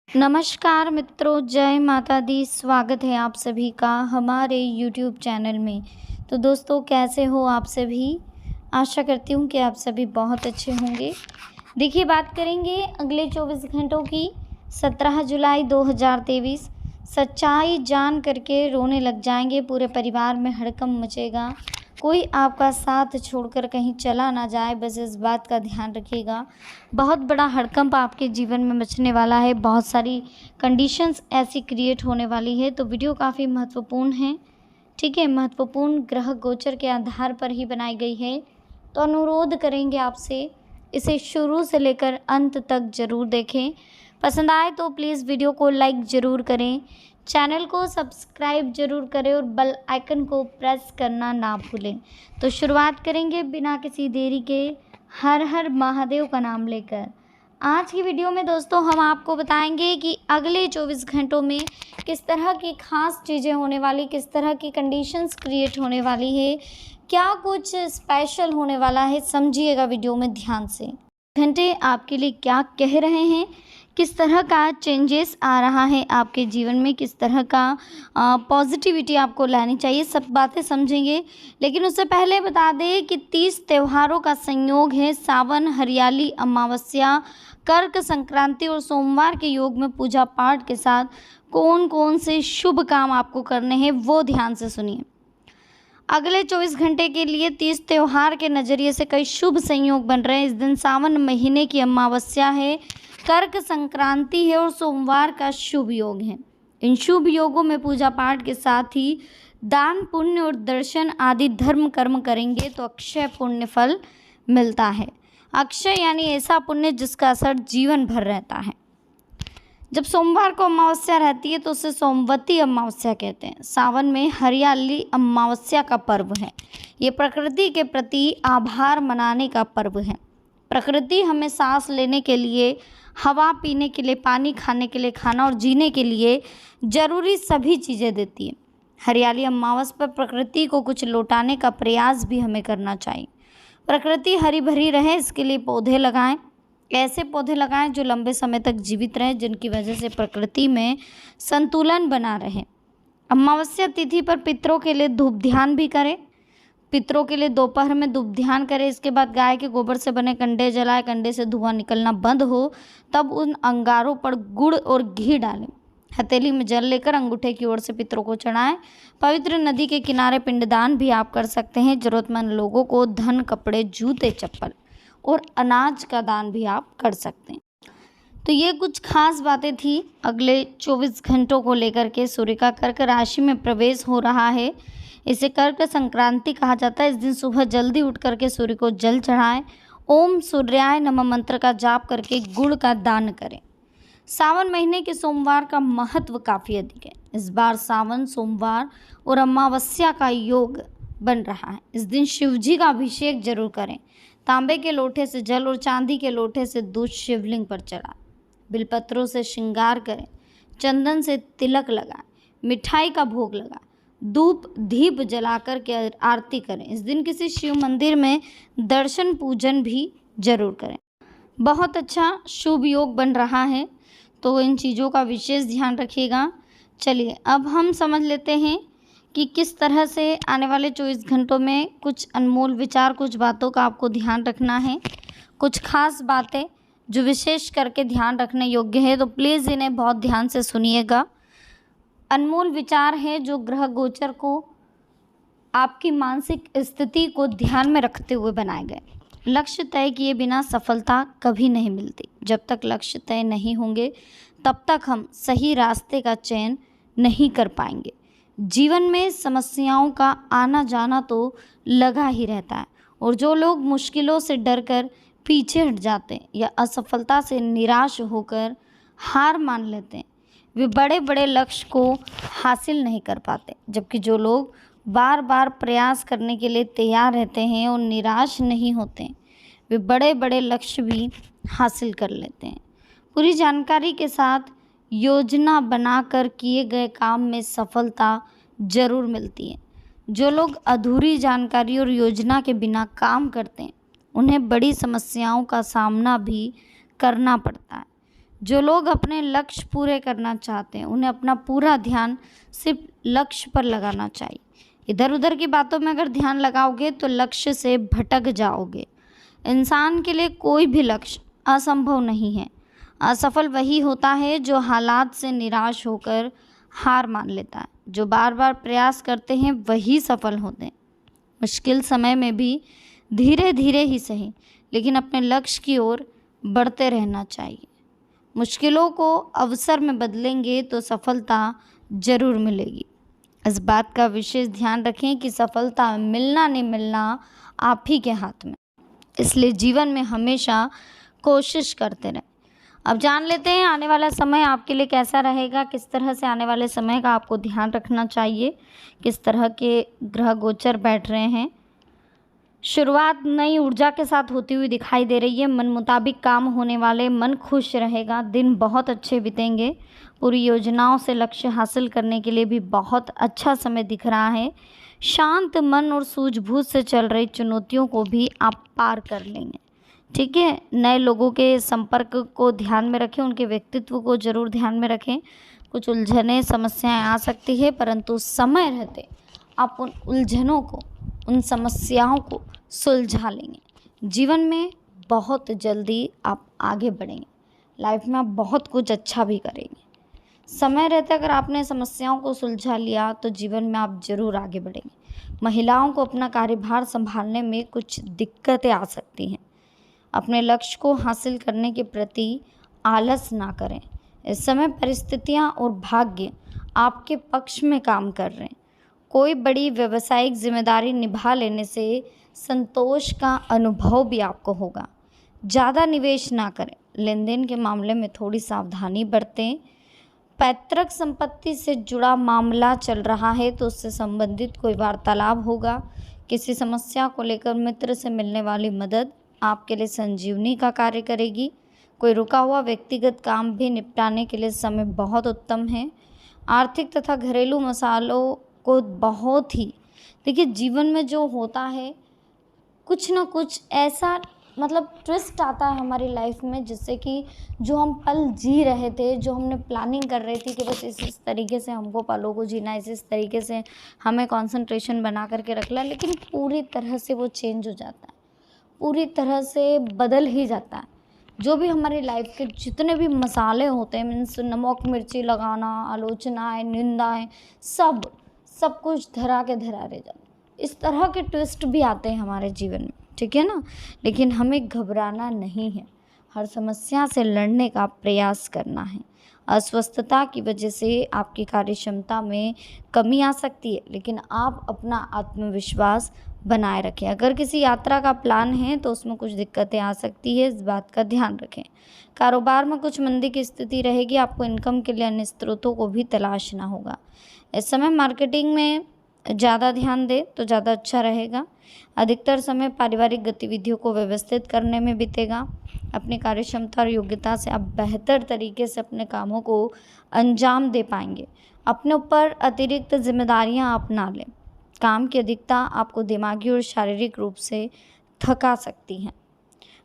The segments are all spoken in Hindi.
नमस्कार मित्रों, जय माता दी। स्वागत है आप सभी का हमारे यूट्यूब चैनल में। तो दोस्तों, कैसे हो आप सभी? आशा करती हूँ कि आप सभी बहुत अच्छे होंगे। देखिए, बात करेंगे अगले 24 घंटों की। 17 जुलाई 2023। सच्चाई जान करके रोने लग जाएंगे, पूरे परिवार में हड़कंप मचेगा। कोई आपका साथ छोड़कर कहीं चला ना जाए, बस इस बात का ध्यान रखिएगा। बहुत बड़ा हड़कंप आपके जीवन में मचने वाला है। बहुत सारी कंडीशंस ऐसी क्रिएट होने वाली है, तो वीडियो काफ़ी महत्वपूर्ण है। ठीक है, महत्वपूर्ण ग्रह गोचर के आधार पर ही बनाई गई है, तो अनुरोध करेंगे आपसे इसे शुरू से लेकर अंत तक ज़रूर देखें। पसंद आए तो प्लीज़ वीडियो को लाइक ज़रूर करें, चैनल को सब्सक्राइब ज़रूर करें और बेल आइकन को प्रेस करना ना भूलें। तो शुरुआत करेंगे बिना किसी देरी के, हर हर महादेव का नाम लेकर। आज की वीडियो में दोस्तों हम आपको बताएंगे कि अगले 24 घंटों में किस तरह की खास चीज़ें होने वाली, किस तरह की कंडीशंस क्रिएट होने वाली है, क्या कुछ स्पेशल होने वाला है। समझिएगा वीडियो में ध्यान से। घंटे आपके लिए क्या कह रहे हैं, किस तरह का चेंजेस आ रहा है आपके जीवन में, किस तरह का पॉजिटिविटी आपको लानी चाहिए, सब बातें समझेंगे। लेकिन उससे पहले बता दें कि 30 त्योहारों का संयोग है। सावन, हरियाली, अमावस्या, कर्क संक्रांति और सोमवार के योग में पूजा पाठ के साथ कौन कौन से शुभ काम आपको करने हैं वो ध्यान से सुनिए। अगले 24 घंटे के लिए 30 त्योहार के नज़रिए से कई शुभ संयोग बन रहे हैं। इस दिन सावन महीने की अमावस्या है, कर्क संक्रांति है और सोमवार का शुभ योग है। इन शुभ योगों में पूजा पाठ के साथ ही दान, पुण्य और दर्शन आदि धर्म कर्म करेंगे तो अक्षय पुण्य फल मिलता है। अक्षय यानी ऐसा पुण्य जिसका असर जीवन भर रहता है। जब सोमवार को अमावस्या रहती है तो उसे सोमवती अमावस्या कहते हैं। सावन में हरियाली अमावस्या का पर्व है। ये प्रकृति के प्रति आभार मनाने का पर्व है। प्रकृति हमें सांस लेने के लिए, हवा पीने के लिए, पानी खाने के लिए, खाना और जीने के लिए जरूरी सभी चीज़ें देती है। हरियाली अमावस पर प्रकृति को कुछ लौटाने का प्रयास भी हमें करना चाहिए। प्रकृति हरी भरी रहे, इसके लिए पौधे लगाएं। ऐसे पौधे लगाएं जो लंबे समय तक जीवित रहें, जिनकी वजह से प्रकृति में संतुलन बना रहे। अमावस्या तिथि पर पितरों के लिए धूप ध्यान भी करें। पितरों के लिए दोपहर में धूप ध्यान करें। इसके बाद गाय के गोबर से बने कंडे जलाएं। कंडे से धुआं निकलना बंद हो तब उन अंगारों पर गुड़ और घी डालें। हथेली में जल लेकर अंगूठे की ओर से पितरों को चढ़ाएं। पवित्र नदी के किनारे पिंडदान भी आप कर सकते हैं। जरूरतमंद लोगों को धन, कपड़े, जूते, चप्पल और अनाज का दान भी आप कर सकते हैं। तो ये कुछ खास बातें थी अगले 24 घंटों को लेकर के। सूर्य का कर्क राशि में प्रवेश हो रहा है, इसे कर्क संक्रांति कहा जाता है। इस दिन सुबह जल्दी उठ करके सूर्य को जल चढ़ाएं। ओम सूर्याय नमः मंत्र का जाप करके गुड़ का दान करें। सावन महीने के सोमवार का महत्व काफ़ी अधिक है। इस बार सावन, सोमवार और अमावस्या का योग बन रहा है। इस दिन शिव जी का अभिषेक जरूर करें। तांबे के लोटे से जल और चांदी के लोटे से दूध शिवलिंग पर चढ़ाएं। बिलपत्रों से श्रृंगार करें। चंदन से तिलक लगाएं। मिठाई का भोग लगाएं। धूप दीप जलाकर के आरती करें। इस दिन किसी शिव मंदिर में दर्शन पूजन भी जरूर करें। बहुत अच्छा शुभ योग बन रहा है, तो इन चीज़ों का विशेष ध्यान रखिएगा। चलिए अब हम समझ लेते हैं कि किस तरह से आने वाले 24 घंटों में कुछ अनमोल विचार, कुछ बातों का आपको ध्यान रखना है। कुछ खास बातें जो विशेष करके ध्यान रखने योग्य है, तो प्लीज़ इन्हें बहुत ध्यान से सुनिएगा। अनमोल विचार है जो ग्रह गोचर को आपकी मानसिक स्थिति को ध्यान में रखते हुए बनाए गए। लक्ष्य तय किए बिना सफलता कभी नहीं मिलती। जब तक लक्ष्य तय नहीं होंगे तब तक हम सही रास्ते का चयन नहीं कर पाएंगे। जीवन में समस्याओं का आना जाना तो लगा ही रहता है, और जो लोग मुश्किलों से डरकर पीछे हट जाते हैं या असफलता से निराश होकर हार मान लेते हैं, वे बड़े बड़े लक्ष्य को हासिल नहीं कर पाते। जबकि जो लोग बार बार प्रयास करने के लिए तैयार रहते हैं और निराश नहीं होते, वे बड़े बड़े लक्ष्य भी हासिल कर लेते हैं। पूरी जानकारी के साथ योजना बनाकर किए गए काम में सफलता जरूर मिलती है। जो लोग अधूरी जानकारी और योजना के बिना काम करते हैं, उन्हें बड़ी समस्याओं का सामना भी करना पड़ता है। जो लोग अपने लक्ष्य पूरे करना चाहते हैं उन्हें अपना पूरा ध्यान सिर्फ लक्ष्य पर लगाना चाहिए। इधर उधर की बातों में अगर ध्यान लगाओगे तो लक्ष्य से भटक जाओगे। इंसान के लिए कोई भी लक्ष्य असंभव नहीं है। असफल वही होता है जो हालात से निराश होकर हार मान लेता है। जो बार बार प्रयास करते हैं वही सफल होते हैं। मुश्किल समय में भी धीरे धीरे ही सही, लेकिन अपने लक्ष्य की ओर बढ़ते रहना चाहिए। मुश्किलों को अवसर में बदलेंगे तो सफलता जरूर मिलेगी। इस बात का विशेष ध्यान रखें कि सफलता मिलना नहीं मिलना आप ही के हाथ में, इसलिए जीवन में हमेशा कोशिश करते रहें। अब जान लेते हैं आने वाला समय आपके लिए कैसा रहेगा, किस तरह से आने वाले समय का आपको ध्यान रखना चाहिए, किस तरह के ग्रह गोचर बैठ रहे हैं। शुरुआत नई ऊर्जा के साथ होती हुई दिखाई दे रही है। मन मुताबिक काम होने वाले, मन खुश रहेगा, दिन बहुत अच्छे बीतेंगे। पूरी योजनाओं से लक्ष्य हासिल करने के लिए भी बहुत अच्छा समय दिख रहा है। शांत मन और सूझबूझ से चल रही चुनौतियों को भी आप पार कर लेंगे। ठीक है, नए लोगों के संपर्क को ध्यान में रखें, उनके व्यक्तित्व को जरूर ध्यान में रखें। कुछ उलझने समस्याएं आ सकती है, परंतु समय रहते आप उन उलझनों को, उन समस्याओं को सुलझा लेंगे। जीवन में बहुत जल्दी आप आगे बढ़ेंगे। लाइफ में आप बहुत कुछ अच्छा भी करेंगे। समय रहते अगर आपने समस्याओं को सुलझा लिया तो जीवन में आप जरूर आगे बढ़ेंगे। महिलाओं को अपना कार्यभार संभालने में कुछ दिक्कतें आ सकती हैं। अपने लक्ष्य को हासिल करने के प्रति आलस ना करें। इस समय परिस्थितियां और भाग्य आपके पक्ष में काम कर रहे हैं। कोई बड़ी व्यावसायिक जिम्मेदारी निभा लेने से संतोष का अनुभव भी आपको होगा। ज़्यादा निवेश ना करें। लेन देन के मामले में थोड़ी सावधानी बरतें। पैतृक संपत्ति से जुड़ा मामला चल रहा है तो उससे संबंधित कोई वार्तालाप होगा। किसी समस्या को लेकर मित्र से मिलने वाली मदद आपके लिए संजीवनी का कार्य करेगी। कोई रुका हुआ व्यक्तिगत काम भी निपटाने के लिए समय बहुत उत्तम है। आर्थिक तथा घरेलू मसालों को बहुत ही देखिए, जीवन में जो होता है कुछ ना कुछ ऐसा ट्विस्ट आता है हमारी लाइफ में, जिससे कि जो हम पल जी रहे थे, जो हमने प्लानिंग कर रही थी कि बस इस तरीके से हमको पलों को जीना, इस तरीके से हमें कंसंट्रेशन बना करके रखना, लेकिन पूरी तरह से वो चेंज हो जाता है, पूरी तरह से बदल ही जाता है। जो भी हमारी लाइफ के जितने भी मसाले होते हैं, मीन्स नमक मिर्ची लगाना, आलोचनाएं, निंदाएं, सब कुछ धरा के धरा रह जाता है। इस तरह के ट्विस्ट भी आते हैं हमारे जीवन में, ठीक है ना। लेकिन हमें घबराना नहीं है, हर समस्या से लड़ने का प्रयास करना है। अस्वस्थता की वजह से आपकी कार्य क्षमता में कमी आ सकती है, लेकिन आप अपना आत्मविश्वास बनाए रखें। अगर किसी यात्रा का प्लान है तो उसमें कुछ दिक्कतें आ सकती है, इस बात का ध्यान रखें। कारोबार में कुछ मंदी की स्थिति रहेगी, आपको इनकम के लिए अन्य स्रोतों को भी तलाशना होगा। इस समय मार्केटिंग में ज़्यादा ध्यान दें तो ज़्यादा अच्छा रहेगा। अधिकतर समय पारिवारिक गतिविधियों को व्यवस्थित करने में बीतेगा। अपनी कार्यक्षमता और योग्यता से आप बेहतर तरीके से अपने कामों को अंजाम दे पाएंगे। अपने ऊपर अतिरिक्त जिम्मेदारियां आप ना लें। काम की अधिकता आपको दिमागी और शारीरिक रूप से थका सकती हैं।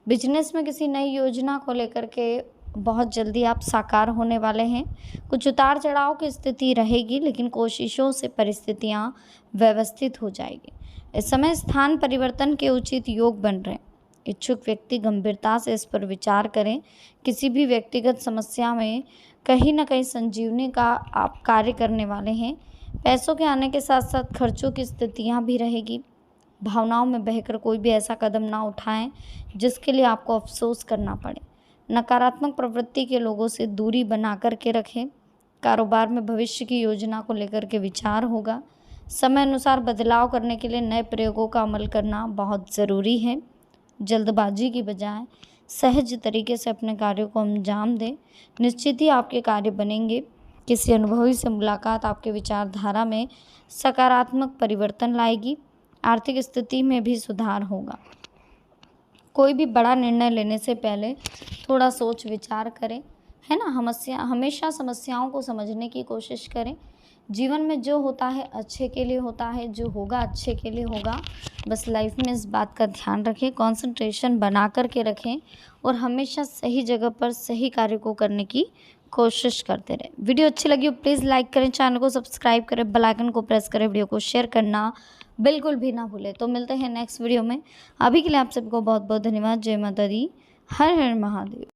बिजनेस में किसी नई योजना को लेकर के बहुत जल्दी आप साकार होने वाले हैं। कुछ उतार चढ़ाव की स्थिति रहेगी, लेकिन कोशिशों से परिस्थितियां व्यवस्थित हो जाएगी। इस समय स्थान परिवर्तन के उचित योग बन रहे हैं। इच्छुक व्यक्ति गंभीरता से इस पर विचार करें। किसी भी व्यक्तिगत समस्या में कहीं ना कहीं संजीवनी का आप कार्य करने वाले हैं। पैसों के आने के साथ साथ खर्चों की स्थितियां भी रहेगी। भावनाओं में बहकर कोई भी ऐसा कदम ना उठाएं जिसके लिए आपको अफसोस करना पड़े। नकारात्मक प्रवृत्ति के लोगों से दूरी बना कर के रखें। कारोबार में भविष्य की योजना को लेकर के विचार होगा। समय अनुसार बदलाव करने के लिए नए प्रयोगों का अमल करना बहुत ज़रूरी है। जल्दबाजी की बजाय सहज तरीके से अपने कार्यों को अंजाम दें। निश्चित ही आपके कार्य बनेंगे। किसी अनुभवी से मुलाकात आपके विचारधारा में सकारात्मक परिवर्तन लाएगी। आर्थिक स्थिति में भी सुधार होगा। कोई भी बड़ा निर्णय लेने से पहले थोड़ा सोच विचार करें, है ना। हमेशा समस्याओं को समझने की कोशिश करें। जीवन में जो होता है अच्छे के लिए होता है, जो होगा अच्छे के लिए होगा। बस लाइफ में इस बात का ध्यान रखें, कंसंट्रेशन बना कर के रखें और हमेशा सही जगह पर सही कार्य को करने की कोशिश करते रहें। वीडियो अच्छी लगी हो प्लीज़ लाइक करें, चैनल को सब्सक्राइब करें, बेल आइकन को प्रेस करें, वीडियो को शेयर करना बिल्कुल भी ना भूलें। तो मिलते हैं नेक्स्ट वीडियो में। अभी के लिए आप सबको बहुत बहुत धन्यवाद। जय माता दी, हर हर महादेव।